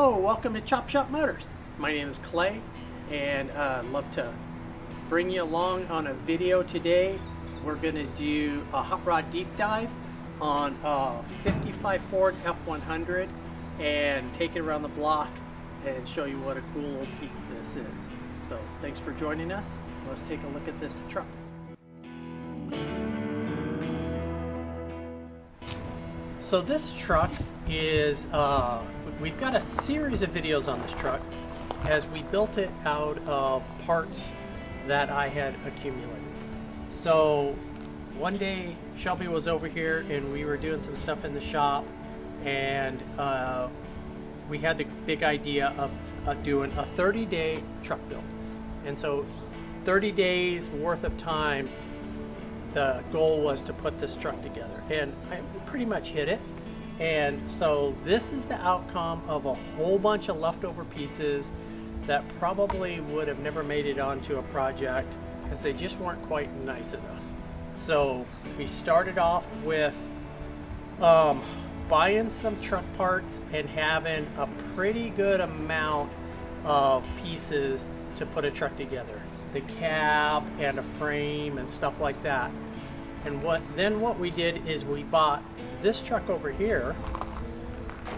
Hello, welcome to Chop Shop Motors. My name is Clay, and I'd love to bring you along on a video today. We're going to do a hot rod deep dive on a 55 Ford F100 and take it around the block and show you what a cool old piece this is. So thanks for joining us. Let's take a look at this truck. So this truck is, we've got a series of videos on this truck as we built it out of parts that I had accumulated. So one day Shelby was over here and we were doing some stuff in the shop, and we had the big idea of doing a 30-day truck build. And so 30 days worth of time, the goal was to put this truck together, and I pretty much hit it. And so this is the outcome of a whole bunch of leftover pieces that probably would have never made it onto a project because they just weren't quite nice enough. So we started off with buying some truck parts and having a pretty good amount of pieces to put a truck together. The cab and a frame and stuff like that. And what we did is we bought this truck over here,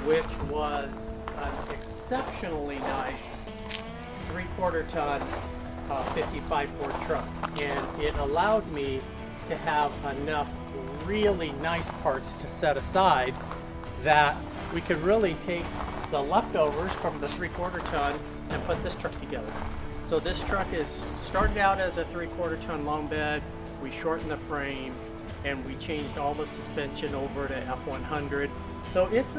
which was an exceptionally nice 3/4 ton 55 Ford truck, and it allowed me to have enough really nice parts to set aside that we could really take the leftovers from the 3/4 ton and put this truck together. So this truck is started out as a 3/4 ton long bed. We shortened the frame and we changed all the suspension over to F100. So it's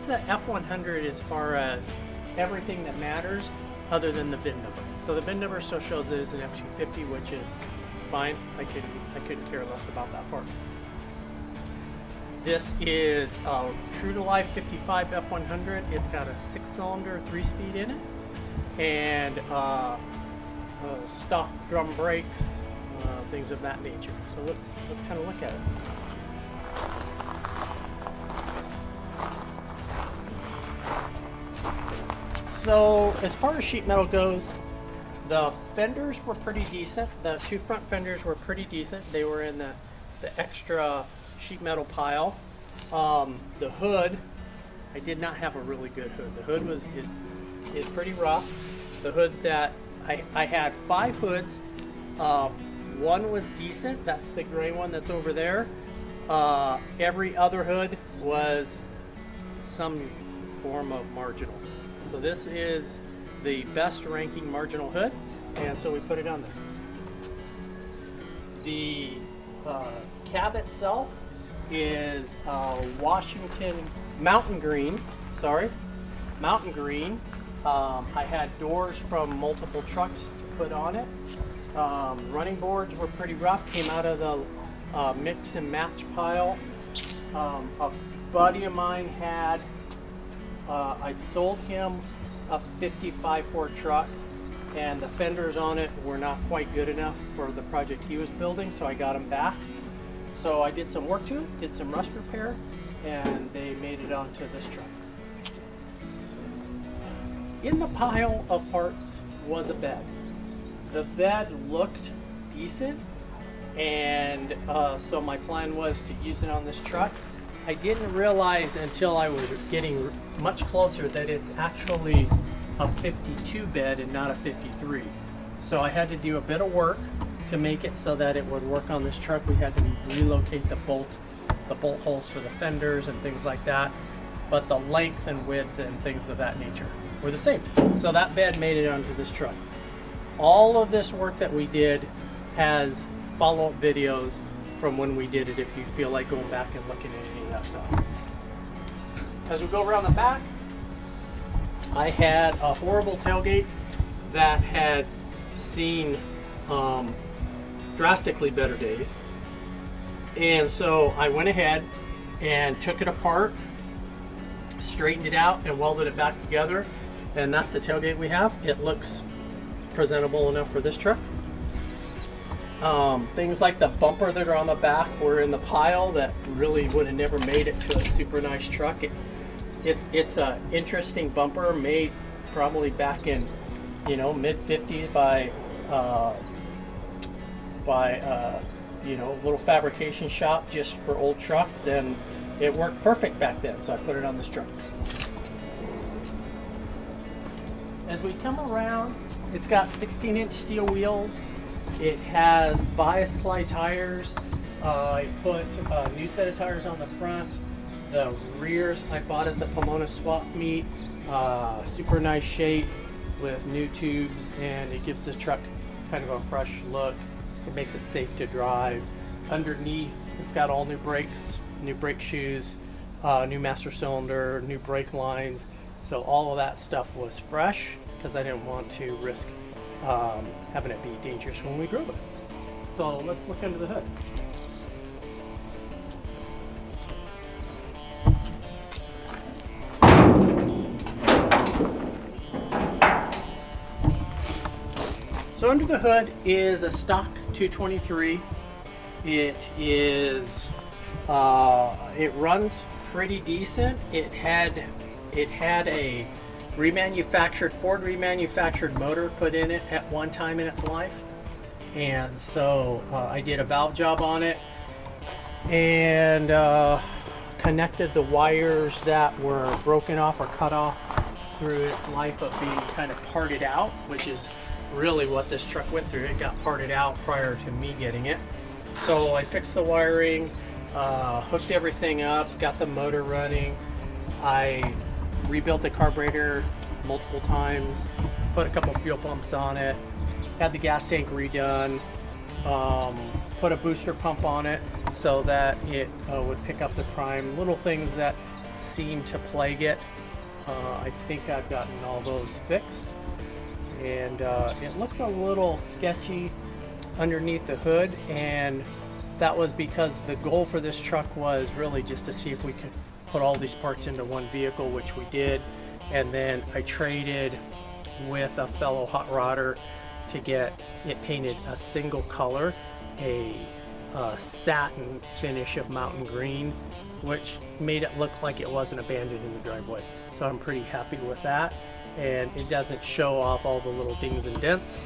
a F100 as far as everything that matters other than the VIN number. So the VIN number still shows it as an F250, which is fine. I couldn't care less about that part. This is a true to life 55 F100. It's got a 6-cylinder 3-speed in it, and stock drum brakes, things of that nature. So let's kind of look at it. So as far as sheet metal goes, the fenders were pretty decent. The two front fenders were pretty decent. They were in the extra sheet metal pile. The hood, I did not have a really good hood. The hood is pretty rough. The hood that I had 5 hoods. One was decent. That's the gray one that's over there. Every other hood was some form of marginal. So this is the best ranking marginal hood, and so we put it on there. The cab itself is mountain green. I had doors from multiple trucks to put on it. Running boards were pretty rough, came out of the mix and match pile. A buddy of mine had, I'd sold him a 55 Ford truck, and the fenders on it were not quite good enough for the project he was building, so I got them back. So I did some work to it, did some rust repair, and they made it onto this truck. In the pile of parts was a bed. The bed looked decent, and so my plan was to use it on this truck. I didn't realize until I was getting much closer that it's actually a 52 bed and not a 53. So I had to do a bit of work to make it so that it would work on this truck. We had to relocate the bolt holes for the fenders and things like that, but the length and width and things of that nature were the same. So that bed made it onto this truck. All of this work that we did has follow-up videos from when we did it if you feel like going back and looking at any of that stuff. As we go around the back, I had a horrible tailgate that had seen drastically better days. And so I went ahead and took it apart, straightened it out, and welded it back together. And that's the tailgate we have. It looks presentable enough for this truck. Things like the bumper that are on the back were in the pile that really would have never made it to a super nice truck. It's a interesting bumper made probably back in, you know, mid 50s by you know, a little fabrication shop just for old trucks, and it worked perfect back then, so I put it on this truck. As we come around, it's got 16-inch steel wheels. It has bias ply tires. I put a new set of tires on the front. The rears I bought at the Pomona swap meet. Super nice shape with new tubes, and it gives the truck kind of a fresh look. It makes it safe to drive. Underneath, it's got all new brakes, new brake shoes, new master cylinder, new brake lines. So all of that stuff was fresh because I didn't want to risk having it be dangerous when we drove it. So let's look under the hood. So under the hood is a stock 223. It is, it runs pretty decent. It had a Ford remanufactured motor put in it at one time in its life, and so I did a valve job on it and connected the wires that were broken off or cut off through its life of being kind of parted out, which is really what this truck went through. It got parted out prior to me getting it. So I fixed the wiring, hooked everything up, got the motor running. I rebuilt the carburetor multiple times, put a couple fuel pumps on it, had the gas tank redone, put a booster pump on it so that it would pick up the prime. Little things that seem to plague it. I think I've gotten all those fixed. And it looks a little sketchy underneath the hood, and that was because the goal for this truck was really just to see if we could put all these parts into one vehicle, which we did. And then I traded with a fellow hot rodder to get it painted a single color, a satin finish of mountain green, which made it look like it wasn't abandoned in the driveway. So I'm pretty happy with that, and it doesn't show off all the little dings and dents.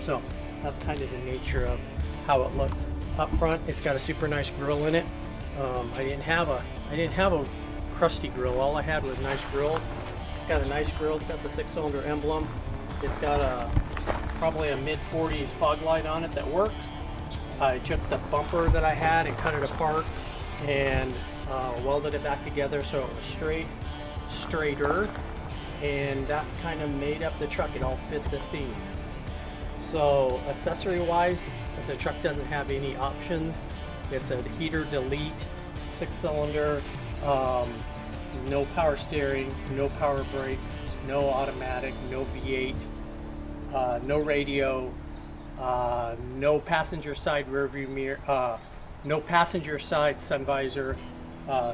So that's kind of the nature of how it looks up front. It's got a super nice grille in it. I didn't have a crusty grill. All I had was nice grills. It's got a nice grill. It's got the 6-cylinder emblem. It's got probably a mid-40s fog light on it that works. I took the bumper that I had and cut it apart and welded it back together so it was straighter, and that kind of made up the truck. It all fit the theme. So accessory wise, the truck doesn't have any options. It's a heater delete 6-cylinder, no power steering, no power brakes, no automatic, no V8, no radio, no passenger side rear view mirror, no passenger side sun visor.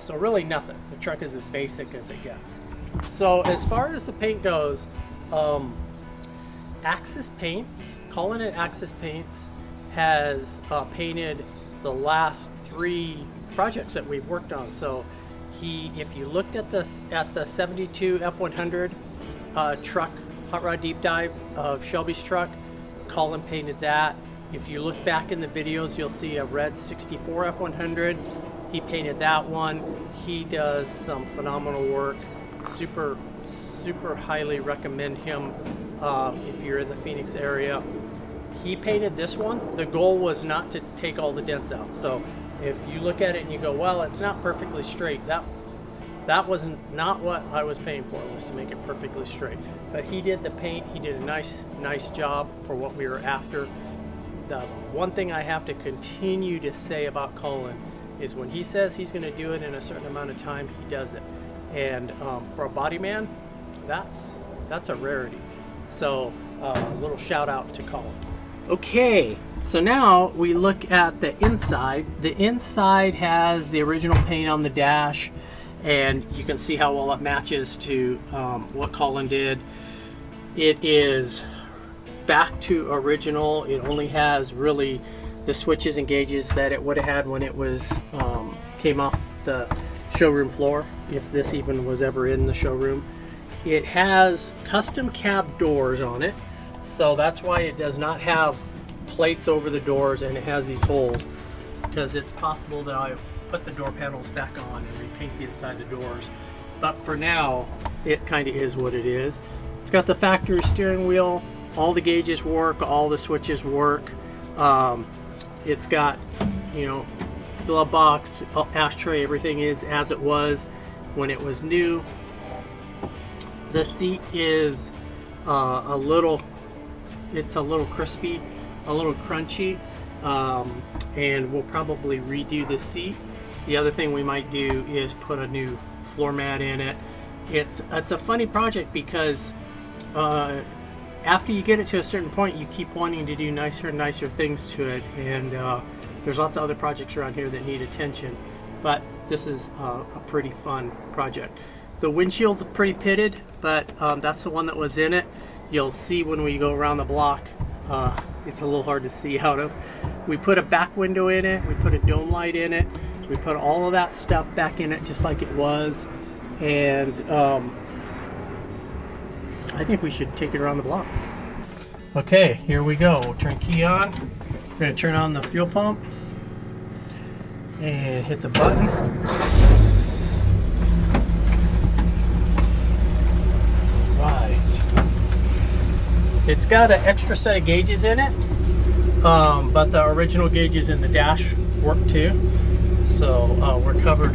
So really nothing. The truck is as basic as it gets. So as far as the paint goes, Axis Paints, calling it Axis Paints, has painted the last 3 projects that we've worked on. So if you looked at this at the 72 F100 truck, hot rod deep dive of Shelby's truck, Colin painted that. If you look back in the videos, you'll see a red 64 F100. He painted that one. He does some phenomenal work. Super highly recommend him if you're in the Phoenix area. He painted this one. The goal was not to take all the dents out. So if you look at it and you go, well, it's not perfectly straight, that was not what I was paying for, was to make it perfectly straight. But he did the paint. He did a nice job for what we were after. The one thing I have to continue to say about Colin is when he says he's going to do it in a certain amount of time, he does it. And for a body man, that's a rarity. So a little shout out to Colin. Okay, so now we look at the inside. The inside has the original paint on the dash, and you can see how well it matches to what Colin did. It is back to original. It only has really the switches and gauges that it would have had when it was came off the showroom floor, if this even was ever in the showroom. It has custom cab doors on it, so that's why it does not have plates over the doors, and it has these holes, because it's possible that I put the door panels back on and repaint the inside of the doors. But for now, it kind of is what it is. It's got the factory steering wheel, all the gauges work, all the switches work. It's got, you know, glove box, ashtray, everything is as it was when it was new. The seat is a little crispy, a little crunchy, and we'll probably redo the seat. The other thing we might do is put a new floor mat in it. It's a funny project because after you get it to a certain point, you keep wanting to do nicer and nicer things to it, and there's lots of other projects around here that need attention, but this is a pretty fun project. The windshield's pretty pitted, but that's the one that was in it. You'll see when we go around the block, it's a little hard to see out of. We put a back window in it, we put a dome light in it, we put all of that stuff back in it just like it was, and I think we should take it around the block. Okay, here we go. We'll turn key on. We're going to turn on the fuel pump and hit the button. Right. It's got an extra set of gauges in it, but the original gauges in the dash work too. So we're covered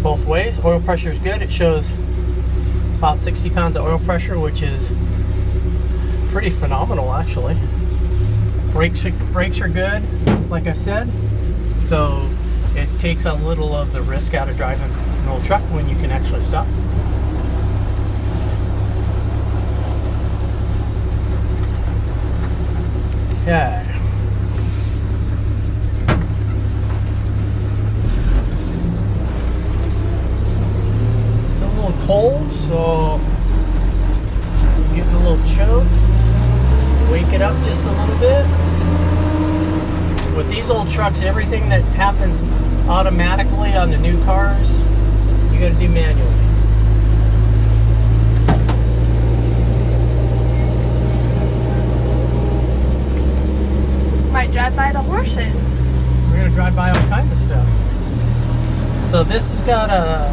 both ways. Oil pressure is good. It shows about 60 pounds of oil pressure, which is pretty phenomenal actually. Brakes are good, like I said, so it takes a little of the risk out of driving an old truck when you can actually stop. Okay. It's a little cold, so I'm getting a little choked. Wake it up just a little bit. With these old trucks, everything that happens automatically on the new cars, you got to do manually. Might drive by the horses. We're going to drive by all kinds of stuff. So this has got a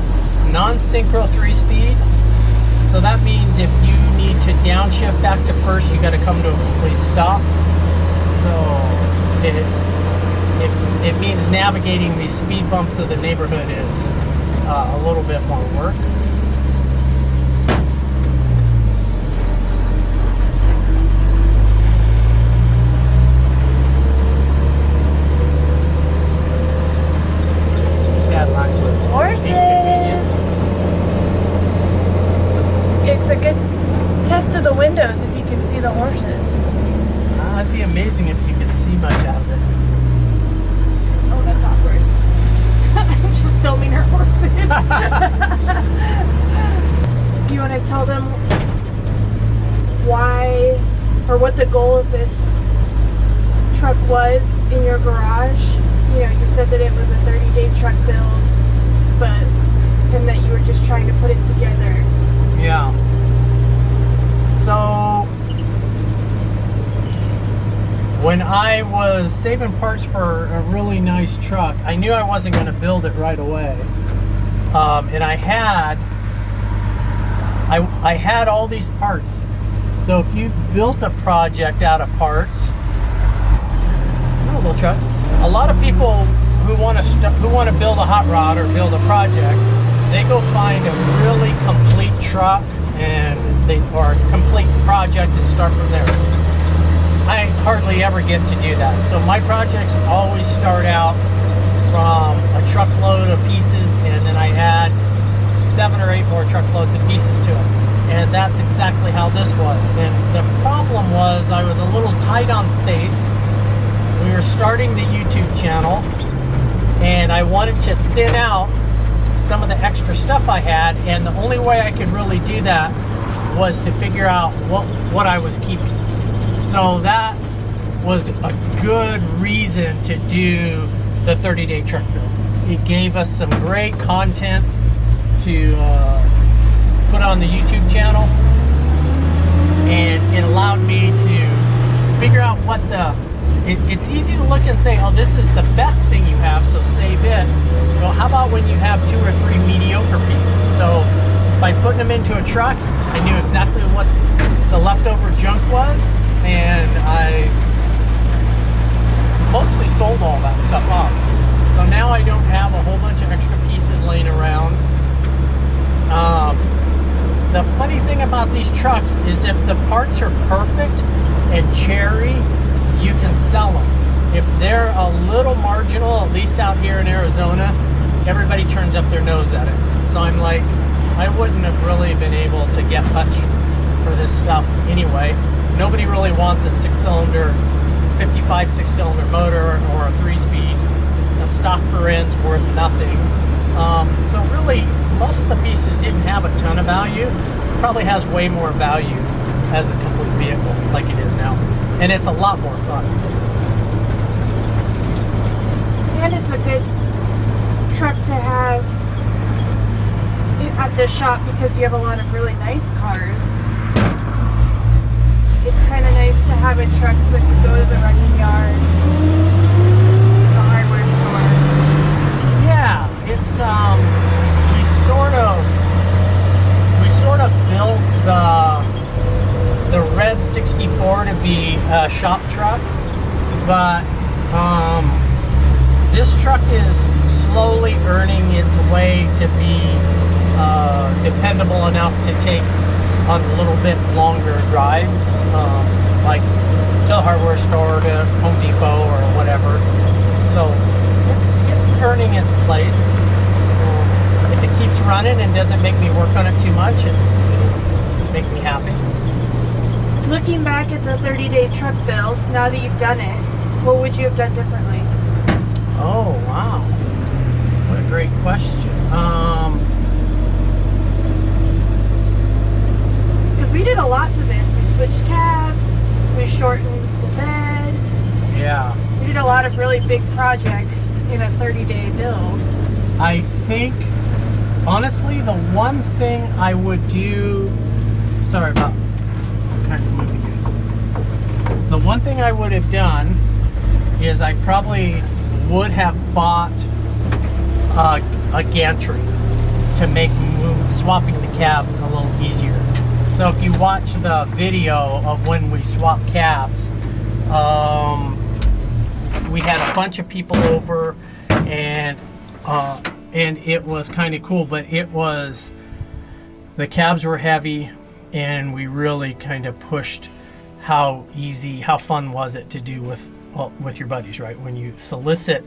non-synchro 3-speed. So that means if you need to downshift back to first, you got to come to a complete stop. So it means navigating these speed bumps of the neighborhood is a little bit more work. Horses! It's a good test of the windows if you can see the horses. It'd be amazing if you could see much out of it. Oh, that's awkward. I'm just filming her horses. Do you want to tell them why or what the goal of this truck was in your garage? You know, you said that it was a 30-day truck build, and that you were just trying to put it together. Yeah. So when I was saving parts for a really nice truck, I knew I wasn't going to build it right away. And I had all these parts. So if you've built a project out of parts, a little truck. A lot of people who want to build a hot rod or build a project, they go find a really complete truck or a complete project and start from there. I hardly ever get to do that. So my projects always start out from a truckload of pieces, and then I add 7 or 8 more truckloads of pieces to it. And that's exactly how this was. And the problem was I was a little tight on space. We were starting the YouTube channel, and I wanted to thin out some of the extra stuff I had, and the only way I could really do that was to figure out what I was keeping. So that was a good reason to do the 30-day truck build. it gave us some great content to put on the YouTube channel, and it allowed me to figure out what it's easy to look and say, oh, this is the best thing you have, so save it. Well, how about when you have 2 or 3 mediocre pieces? So by putting them into a truck, I knew exactly what the leftover junk was, and I mostly sold all that stuff off. So now I don't have a whole bunch of extra pieces laying around. The funny thing about these trucks is if the parts are perfect and cherry, you can sell them. If they're a little marginal, at least out here in Arizona, everybody turns up their nose at it. So I'm like, I wouldn't have really been able to get much for this stuff anyway. Nobody really wants a 6-cylinder, 55 6-cylinder motor or a 3-speed. A stock per end's worth nothing. So really, most of the pieces didn't have a ton of value. It probably has way more value as a complete vehicle like it is now. And it's a lot more fun. And it's a good truck to have at the shop because you have a lot of really nice cars. It's kind of nice to have a truck that can go to the running yard, the hardware store. Yeah, it's we sort of built the red 64 to be a shop truck, but this truck is slowly earning its way to be dependable enough to take on a little bit longer drives, like to the hardware store, to Home Depot or whatever. So it's earning its place. If it keeps running and doesn't make me work on it too much, it'll make me happy. Looking back at the 30-day truck build, now that you've done it, what would you have done differently? Oh, wow. What a great question. Because we did a lot to this. We switched cabs, we shortened the bed. Yeah. We did a lot of really big projects in a 30-day build. I think, honestly, the one thing I would do, sorry about kind of moving it. The one thing I would have done is I probably would have bought a gantry to make swapping the cabs a little easier. So if you watch the video of when we swapped cabs, we had a bunch of people over, and it was kind of cool, but the cabs were heavy, and we really kind of pushed how fun was it to do with your buddies, right? When you solicit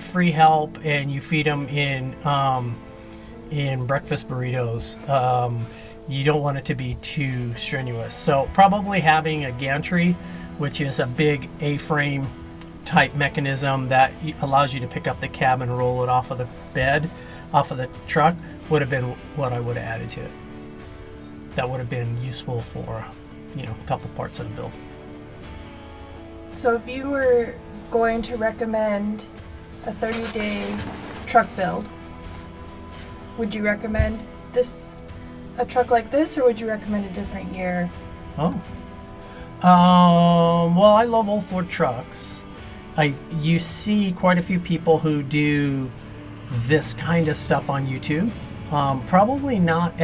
free help and you feed them in breakfast burritos, you don't want it to be too strenuous. So probably having a gantry, which is a big A-frame type mechanism that allows you to pick up the cab and roll it off of the bed, off of the truck, would have been what I would have added to it. That would have been useful for, a couple parts of the build. So if you were going to recommend a 30-day truck build, would you recommend a truck like this, or would you recommend a different year? Oh. Well, I love old Ford trucks. You see quite a few people who do this kind of stuff on YouTube. Probably not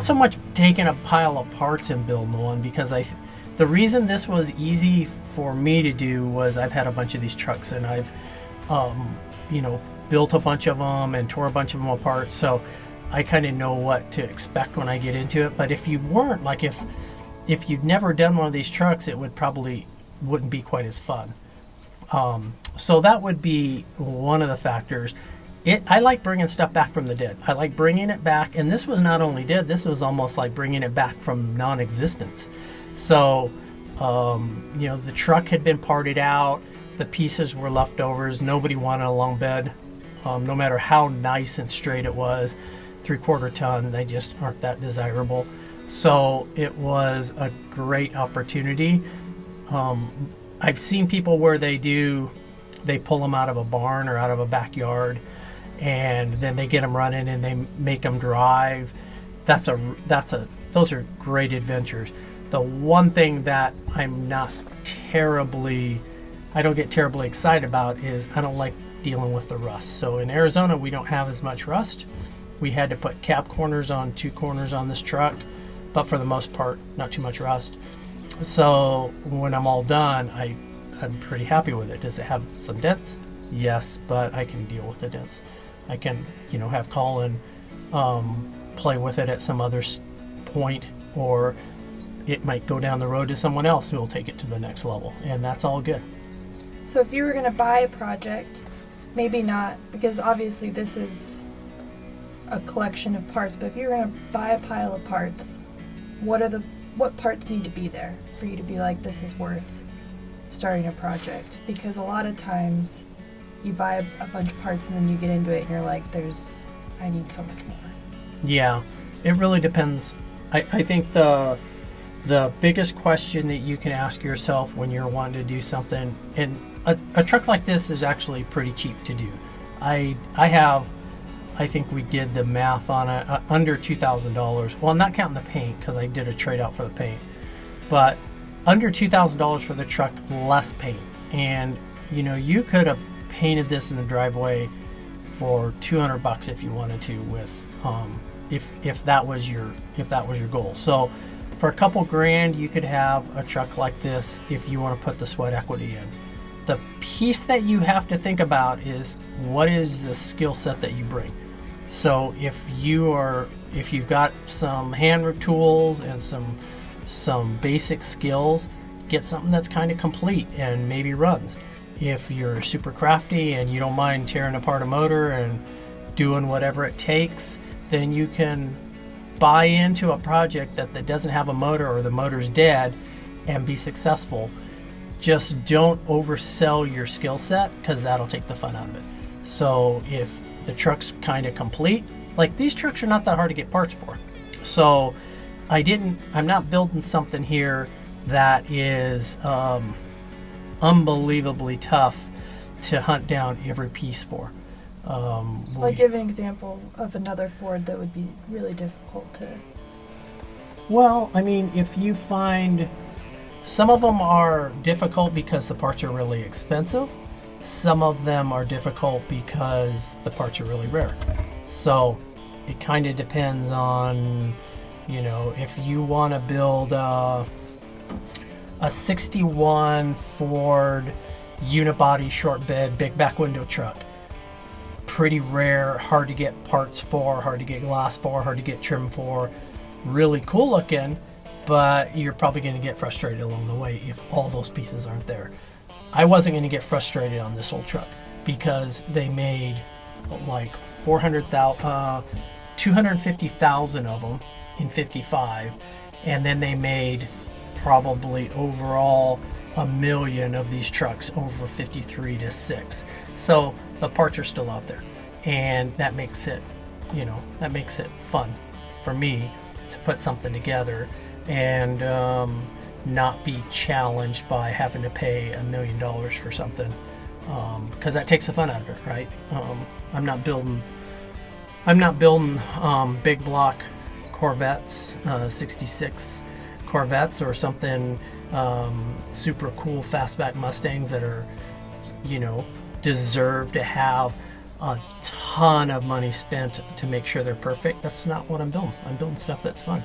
so much taking a pile of parts and building one, because the reason this was easy for me to do was I've had a bunch of these trucks, and I've built a bunch of them and tore a bunch of them apart, so I kind of know what to expect when I get into it. But if you weren't, like if you'd never done one of these trucks, it wouldn't be quite as fun. So that would be one of the factors. I like bringing stuff back from the dead. I like bringing it back, and this was not only dead, this was almost like bringing it back from non-existence. So, the truck had been parted out, the pieces were leftovers, nobody wanted a long bed, no matter how nice and straight it was. 3/4 ton, they just aren't that desirable. So it was a great opportunity. I've seen people where they do they pull them out of a barn or out of a backyard, and then they get them running and they make them drive. Those are great adventures. The one thing that I don't get terribly excited about is I don't like dealing with the rust. So in Arizona, we don't have as much rust. We had to put cap corners on 2 corners on this truck, but for the most part, not too much rust. So when I'm all done, I'm pretty happy with it. Does it have some dents? Yes, but I can deal with the dents. I can, have Colin play with it at some other point, or it might go down the road to someone else who will take it to the next level, and that's all good. So if you were going to buy a project, maybe not, because obviously this is a collection of parts, but if you were going to buy a pile of parts, what parts need to be there for you to be like, this is worth starting a project? Because a lot of times you buy a bunch of parts and then you get into it and you're like, I need so much more. Yeah, it really depends. I think the biggest question that you can ask yourself when you're wanting to do something, and a truck like this is actually pretty cheap to do. I think we did the math on it, under $2,000. Well, not counting the paint, because I did a trade out for the paint, but under $2,000 for the truck, less paint. And you could have painted this in the driveway for $200 if you wanted to, with if that was your goal. So for a couple grand, you could have a truck like this if you want to put the sweat equity in. The piece that you have to think about is, what is the skill set that you bring? So if you've got some hand tools and some basic skills, get something that's kind of complete and maybe runs. If you're super crafty and you don't mind tearing apart a motor and doing whatever it takes, then you can buy into a project that doesn't have a motor, or the motor's dead, and be successful. Just don't oversell your skill set, because that'll take the fun out of it. So if the truck's kind of complete, like these trucks are not that hard to get parts for. So I'm not building something here that is unbelievably tough to hunt down every piece for. I'll give an example of another Ford that would be really difficult to... Well, I mean, if you find... Some of them are difficult because the parts are really expensive. Some of them are difficult because the parts are really rare. So it kind of depends on, if you want to build a 61 Ford unibody short bed, big back window truck. Pretty rare, hard to get parts for, hard to get glass for, hard to get trim for. Really cool looking, but you're probably going to get frustrated along the way if all those pieces aren't there. I wasn't going to get frustrated on this old truck because they made like 250,000 of them in 55, and then they made probably overall 1 million of these trucks over 53 to 6. So the parts are still out there, and that makes it fun for me to put something together and not be challenged by having to pay $1 million for something, because that takes the fun out of it, right? I'm not building big block Corvettes, 66 Corvettes, or something super cool fastback Mustangs that are, deserve to have a ton of money spent to make sure they're perfect. That's not what I'm building. I'm building stuff that's fun.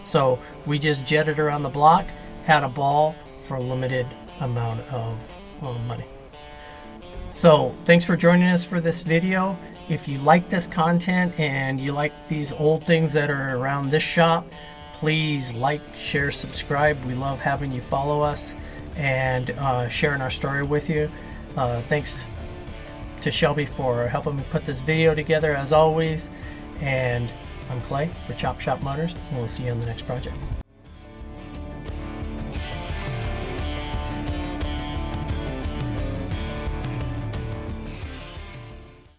So we just jetted around the block, had a ball for a limited amount of money. So thanks for joining us for this video. If you like this content and you like these old things that are around this shop, please like, share, subscribe. We love having you follow us and sharing our story with you. Thanks to Shelby for helping me put this video together, as always. And I'm Clay for Chop Shop Motors, and we'll see you on the next project.